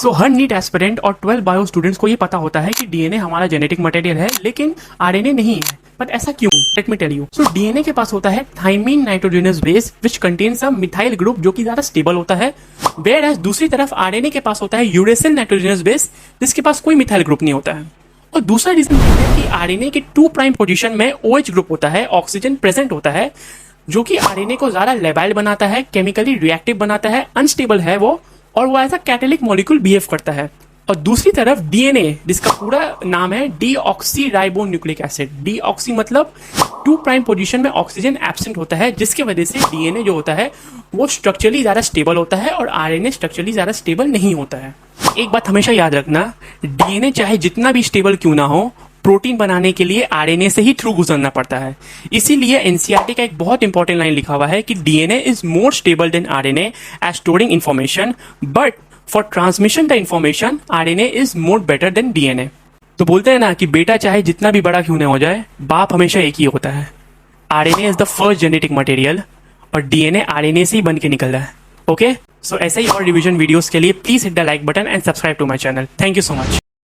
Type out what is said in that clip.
सो हर NEET aspirant और 12 bio students को ये पता होता है कि डीएनए हमारा जेनेटिक मटेरियल है, लेकिन आरएनए नहीं है। बट ऐसा क्यों? Let me tell you. So DNA के पास होता है thymine nitrogenous base which contains a methyl group जो कि ज्यादा स्टेबल होता है, वेयर एज दूसरी तरफ आरएनए के पास होता है यूरेसिल नाइट्रोजनस बेस जिसके पास कोई मिथाइल ग्रुप नहीं होता है। और दूसरा रीजन है कि आरएनए के 2 प्राइम पोजीशन में OH ग्रुप होता है, ऑक्सीजन प्रेजेंट होता है, जो कि आरएनए को ज्यादा लेबाइल बनाता है, केमिकली रिएक्टिव बनाता है, अनस्टेबल है वो, और वो as a catalytic molecule behave करता है। और दूसरी तरफ डीएनए जिसका पूरा नाम है deoxy ribo nucleic acid, deoxy मतलब 2 प्राइम पोजीशन में ऑक्सीजन एब्सेंट होता है, जिसकी वजह से डीएनए जो होता है वो स्ट्रक्चरली ज्यादा स्टेबल होता है और आरएनए स्ट्रक्चरली ज्यादा स्टेबल नहीं होता है। एक बात हमेशा याद रखना, डीएनए चाहे जितना भी स्टेबल क्यों ना हो, प्रोटीन बनाने के लिए आरएनए से ही थ्रू गुजरना पड़ता है। इसीलिए एनसीईआरटी का एक बहुत इंपॉर्टेंट लाइन लिखा हुआ है कि DNA is more stable than RNA as storing information, but for transmission the information RNA is more better than DNA. तो बोलते हैं ना कि बेटा चाहे जितना भी बड़ा क्यों ना हो जाए, बाप हमेशा एक ही होता है। RNA is the first genetic material और डीएनए आरएनए से ही बन के निकल रहा है। ओके, सो ऐसे ही और रिवीजन वीडियोस के लिए please hit the like button and subscribe to my channel. Thank you so much.